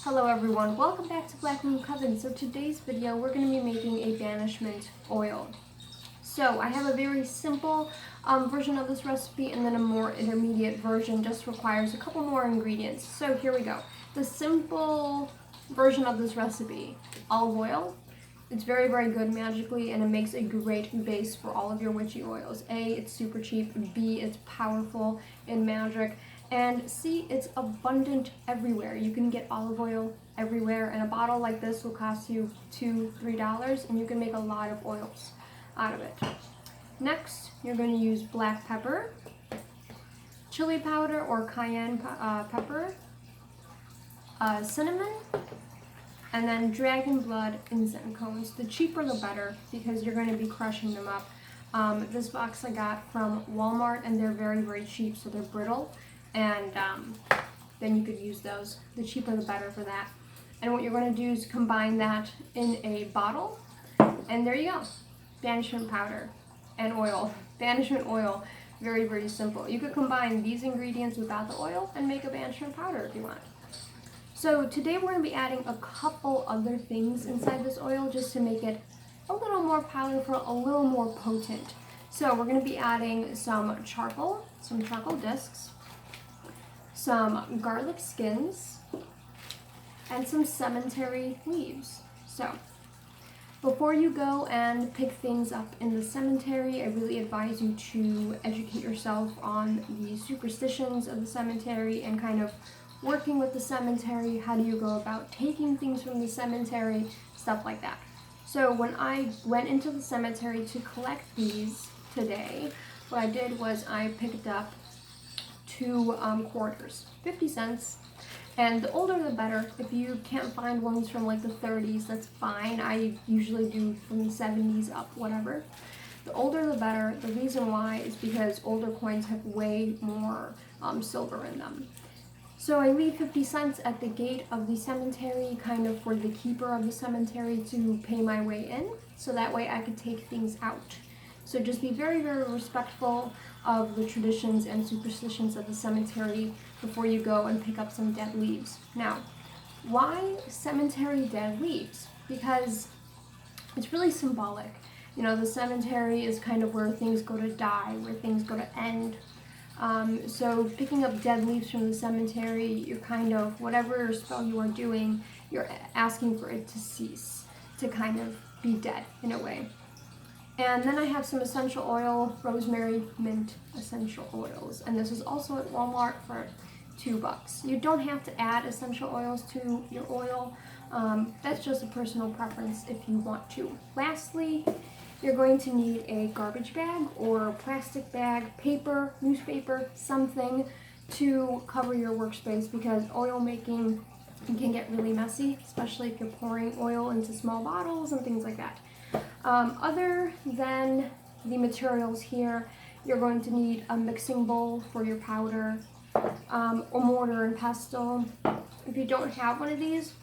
Hello everyone, welcome back to Black Moon Coven. So today's video we're going to be making a banishment oil. So I have a very simple version of this recipe, and then a more intermediate version just requires a couple more ingredients. So here we go. The simple version of this recipe, olive oil. It's very, very good magically, and it makes a great base for all of your witchy oils. A, it's super cheap. B, it's powerful in magic. And C, it's abundant everywhere. You can get olive oil everywhere, and a bottle like this will cost you $2–3, and you can make a lot of oils out of it. Next, you're going to use black pepper, chili powder or cayenne pepper, cinnamon, and then dragon blood incense cones. The cheaper the better, because you're going to be crushing them up. This box I got from Walmart, and they're very, very cheap, so they're brittle. And then you could use those. The cheaper the better for that. And what you're going to do is combine that in a bottle, and there you go. Banishment powder and oil. Banishment oil. Very, very simple. You could combine these ingredients without the oil and make a banishment powder if you want. So today we're going to be adding a couple other things inside this oil just to make it a little more powerful, a little more potent. So we're going to be adding some charcoal discs, some garlic skins, and some cemetery leaves. So before you go and pick things up in the cemetery, I really advise you to educate yourself on the superstitions of the cemetery and kind of working with the cemetery. How do you go about taking things from the cemetery, stuff like that. So when I went into the cemetery to collect these today, what I did was I picked up 2 quarters, 50 cents, and the older the better. If you can't find ones from like the 30s, that's fine. I usually do from the 70s up, whatever. The older the better. The reason why is because older coins have way more silver in them. So I leave 50 cents at the gate of the cemetery, kind of for the keeper of the cemetery to pay my way in, so that way I could take things out. So just be very, very respectful of the traditions and superstitions of the cemetery before you go and pick up some dead leaves. Now, why cemetery dead leaves? Because it's really symbolic. You know, the cemetery is kind of where things go to die, where things go to end. So picking up dead leaves from the cemetery, you're kind of, whatever spell you are doing, you're asking for it to cease, to kind of be dead in a way. And then I have some essential oil, rosemary, mint essential oils. And this is also at Walmart for $2. You don't have to add essential oils to your oil. That's just a personal preference if you want to. Lastly, you're going to need a garbage bag or plastic bag, paper, newspaper, something to cover your workspace, because oil making can get really messy, especially if you're pouring oil into small bottles and things like that. Other than the materials here, you're going to need a mixing bowl for your powder, a mortar and pestle. If you don't have one of these,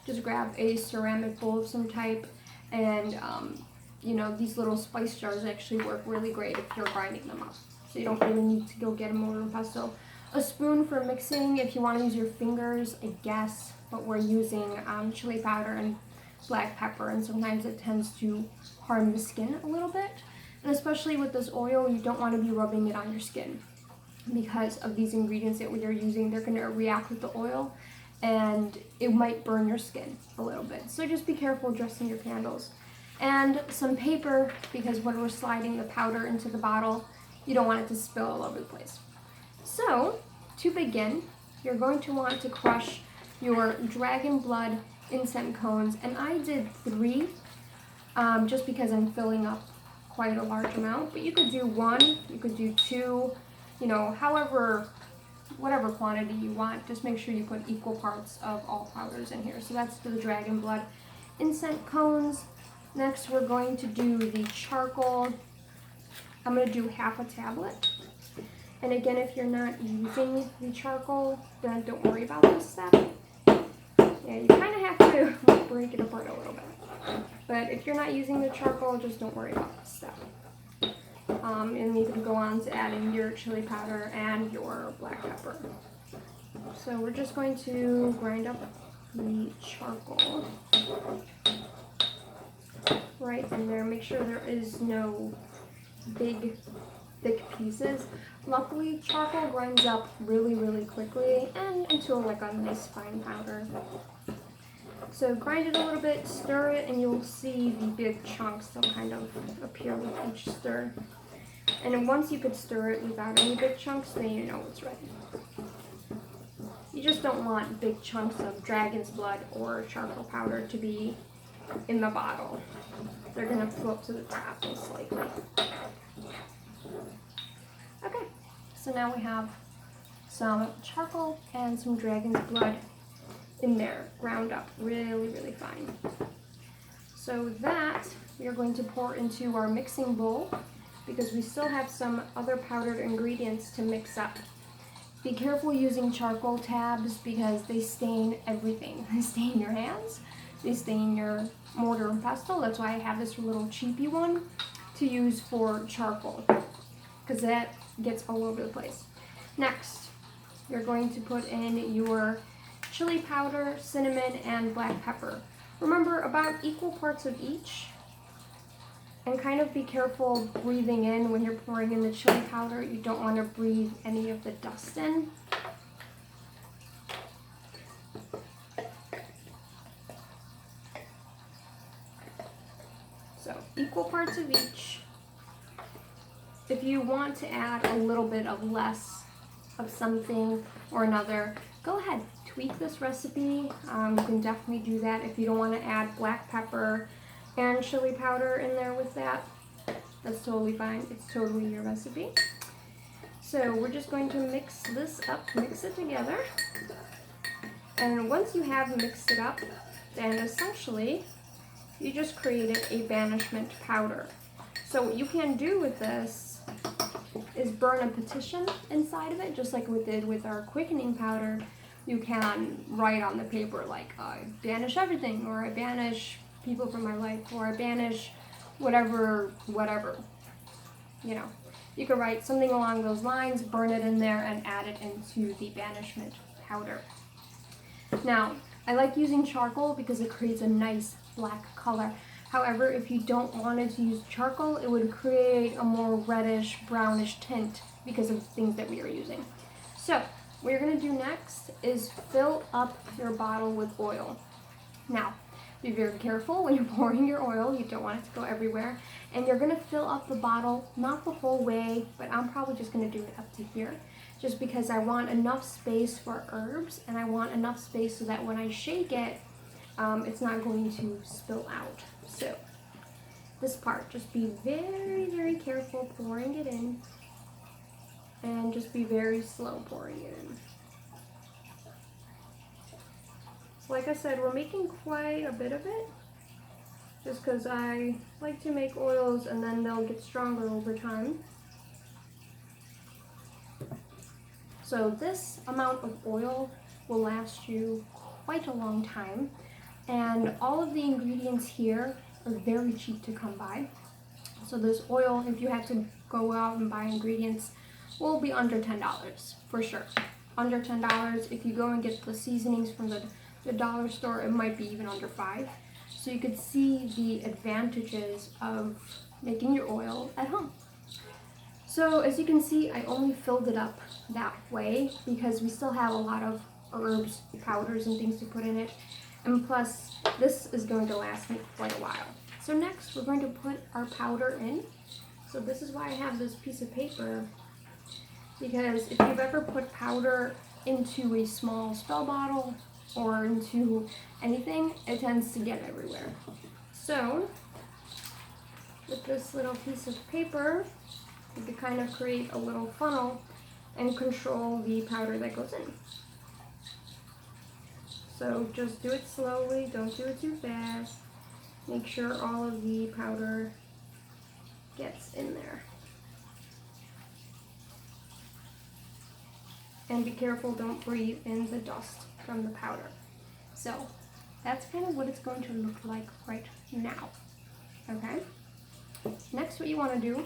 just grab a ceramic bowl of some type, and you know, these little spice jars actually work really great if you're grinding them up. So you don't really need to go get a mortar and pestle. A spoon for mixing if you want to use your fingers, I guess, but we're using chili powder and black pepper, and sometimes it tends to harm the skin a little bit. And especially with this oil, you don't want to be rubbing it on your skin because of these ingredients that we are using. They're going to react with the oil, and it might burn your skin a little bit. So just be careful dressing your candles. And some paper, because when we're sliding the powder into the bottle, you don't want it to spill all over the place. So to begin, you're going to want to crush your dragon blood incense cones, and I did 3 just because I'm filling up quite a large amount, but you could do 1, you could do 2, you know, whatever quantity you want. Just make sure you put equal parts of all powders in here. So that's for the dragon blood incense cones. Next, we're going to do the charcoal. I'm going to do half a tablet. And again, if you're not using the charcoal, then don't worry about this step. Yeah, you kind of have to break it apart a little bit. But if you're not using the charcoal, just don't worry about this step. And you can go on to adding your chili powder and your black pepper. So we're just going to grind up the charcoal right in there. Make sure there is no big, thick pieces. Luckily, charcoal grinds up really, really quickly and into like a nice fine powder. So grind it a little bit, stir it, and you'll see the big chunks that kind of appear with each stir. And then once you could stir it without any big chunks, then you know it's ready. You just don't want big chunks of dragon's blood or charcoal powder to be in the bottle. They're gonna float to the top most likely. Okay, so now we have some charcoal and some dragon's blood in there, ground up really, really fine. So that we are going to pour into our mixing bowl because we still have some other powdered ingredients to mix up. Be careful using charcoal tabs because they stain everything. They stain your hands, they stain your mortar and pestle. That's why I have this little cheapy one to use for charcoal because that gets all over the place. Next, you're going to put in your chili powder, cinnamon, and black pepper. Remember, about equal parts of each. And kind of be careful breathing in when you're pouring in the chili powder. You don't want to breathe any of the dust in. So, equal parts of each. If you want to add a little bit of less of something or another, go ahead, tweak this recipe. You can definitely do that if you don't want to add black pepper and chili powder in there with that. That's totally fine. It's totally your recipe. So we're just going to mix this up, mix it together. And once you have mixed it up, then essentially you just created a banishment powder. So what you can do with this is burn a petition inside of it, just like we did with our quickening powder. You can write on the paper like, I banish everything, or I banish people from my life, or I banish whatever, you know. You could write something along those lines, burn it in there, and add it into the banishment powder. Now, I like using charcoal because it creates a nice black color. However, if you don't want to use charcoal, it would create a more reddish, brownish tint because of the things that we are using. So, what you're going to do next is fill up your bottle with oil. Now, be very careful when you're pouring your oil. You don't want it to go everywhere. And you're going to fill up the bottle, not the whole way, but I'm probably just going to do it up to here. Just because I want enough space for herbs, and I want enough space so that when I shake it, it's not going to spill out. So, this part, just be very, very careful pouring it in. And just be very slow pouring it in. So like I said, we're making quite a bit of it, just because I like to make oils and then they'll get stronger over time. So this amount of oil will last you quite a long time, and all of the ingredients here are very cheap to come by. So this oil, if you have to go out and buy ingredients, will be under $10 for sure. Under $10. If you go and get the seasonings from the dollar store, it might be even under $5. So you could see the advantages of making your oil at home. So as you can see, I only filled it up that way because we still have a lot of herbs, powders, and things to put in it. And plus, this is going to last me quite a while. So next, we're going to put our powder in. So this is why I have this piece of paper, because if you've ever put powder into a small spell bottle or into anything, it tends to get everywhere. So with this little piece of paper, you can kind of create a little funnel and control the powder that goes in. So just do it slowly, don't do it too fast. Make sure all of the powder gets in there. And be careful, don't breathe in the dust from the powder. So that's kind of what it's going to look like right now. Okay? Next, what you want to do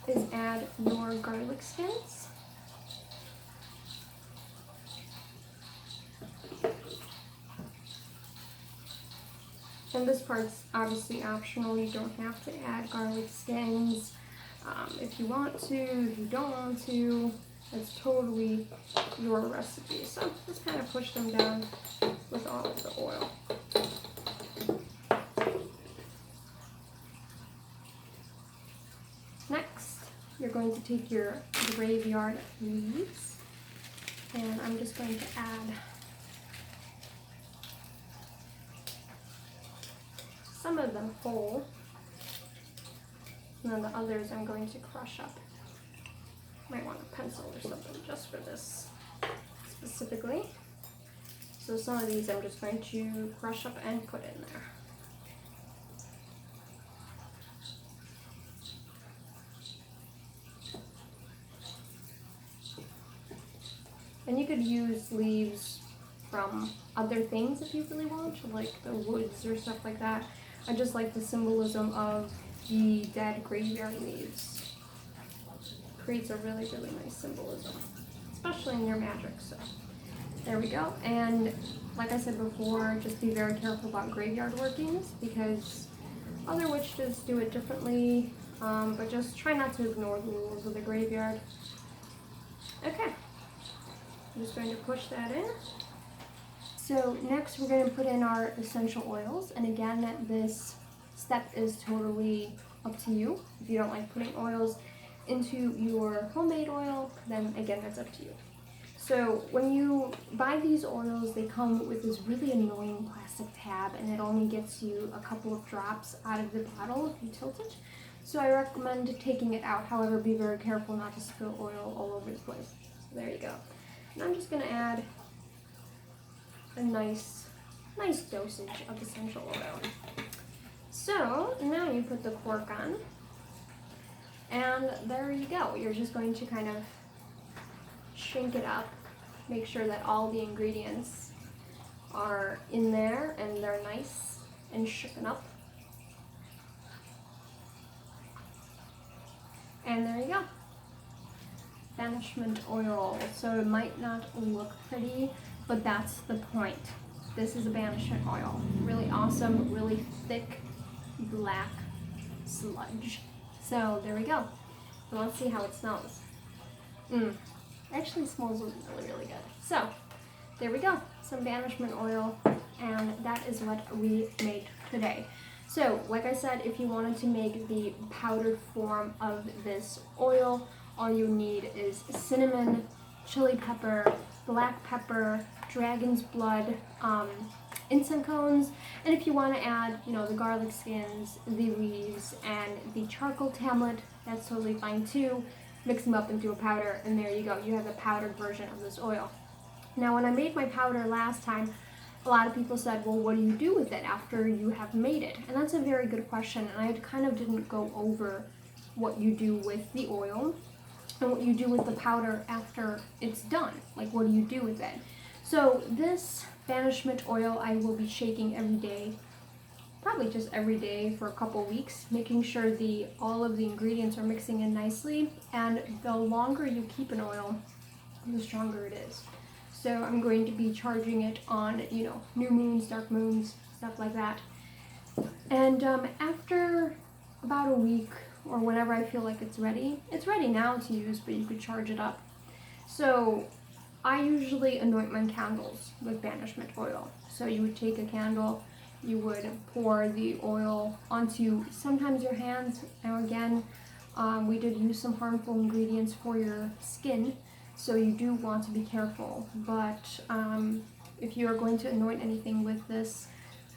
is add your garlic skins. And this part's obviously optional. You don't have to add garlic skins. If you want to, if you don't want to, it's totally your recipe. So just kind of push them down with all of the oil. Next, you're going to take your graveyard leaves, and I'm just going to add some of them whole, and then the others I'm going to crush up. Might want a pencil or something just for this specifically. So some of these I'm just going to crush up and put in there. And you could use leaves from other things if you really want, like the woods or stuff like that. I just like the symbolism of the dead graveyard leaves. Creates a really, really nice symbolism, especially in your magic. So there we go. And like I said before, just be very careful about graveyard workings because other witches do it differently, but just try not to ignore the rules of the graveyard. Okay. I'm just going to push that in. So next we're going to put in our essential oils, and again this step is totally up to you. If you don't like putting oils into your homemade oil, then again that's up to you. So when you buy these oils, they come with this really annoying plastic tab, and it only gets you a couple of drops out of the bottle if you tilt it. So I recommend taking it out. However, be very careful not to spill oil all over the place. So there you go. And I'm just going to add a nice dosage of essential oil. So now you put the cork on, and there you go. You're just going to kind of shake it up, make sure that all the ingredients are in there and they're nice and shaken up. And there you go. Banishment oil. So it might not look pretty, but that's the point. This is a banishment oil. Really awesome, really thick, black sludge. So there we go. So let's see how it smells. Actually smells really, really good. So there we go. Some banishment oil, and that is what we made today. So like I said, if you wanted to make the powdered form of this oil, all you need is cinnamon, chili pepper, black pepper, dragon's blood, incense cones, and if you want to add, the garlic skins, the leaves, and the charcoal tablet, that's totally fine too. Mix them up into a powder, and there you go. You have a powdered version of this oil. Now, when I made my powder last time, a lot of people said, well, what do you do with it after you have made it? And that's a very good question, and I kind of didn't go over what you do with the oil and what you do with the powder after it's done. Like, what do you do with it? So this banishment oil I will be shaking every day, probably just every day for a couple weeks, making sure all of the ingredients are mixing in nicely. And the longer you keep an oil, the stronger it is. So I'm going to be charging it on, new moons, dark moons, stuff like that. And after about a week, or whenever I feel like it's ready now to use, but you could charge it up. So I usually anoint my candles with banishment oil. So you would take a candle, you would pour the oil onto sometimes your hands. Now again, we did use some harmful ingredients for your skin, so you do want to be careful. But if you are going to anoint anything with this,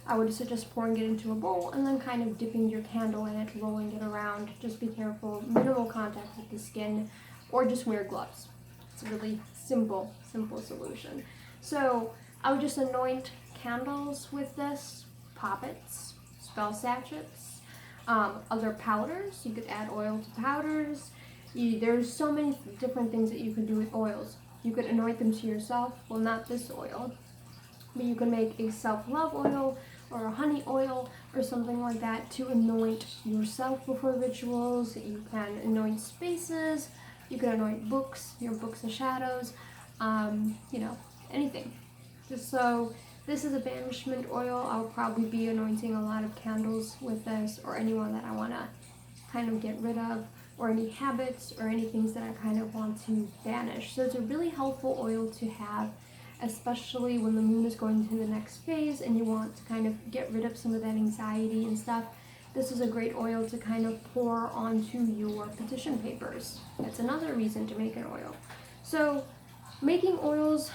I would suggest pouring it into a bowl and then kind of dipping your candle in it, rolling it around. Just be careful, minimal contact with the skin, or just wear gloves. It's a really simple solution. So I would just anoint candles with this, poppets, spell sachets, other powders. You could add oil to powders. There's so many different things that you can do with oils. You could anoint them to yourself. Well, not this oil, but you can make a self-love oil or a honey oil or something like that to anoint yourself before rituals. You can anoint spaces. You can anoint books, your books of shadows, anything. Just so This is a banishment oil. I'll probably be anointing a lot of candles with this, or anyone that I want to kind of get rid of, or any habits or any things that I kind of want to banish. So it's a really helpful oil to have, especially when the moon is going to the next phase and you want to kind of get rid of some of that anxiety and stuff. This is a great oil to kind of pour onto your petition papers. That's another reason to make an oil. So making oils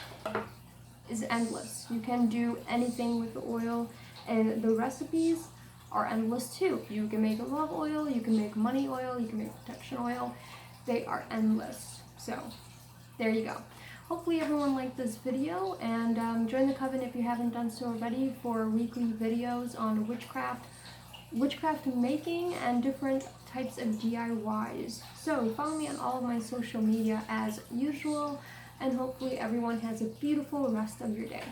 is endless. You can do anything with the oil, and the recipes are endless too. You can make a love oil, you can make money oil, you can make protection oil. They are endless. So there you go. Hopefully everyone liked this video, and join the coven if you haven't done so already for weekly videos on witchcraft making, and different types of DIYs. So follow me on all of my social media as usual, and hopefully everyone has a beautiful rest of your day.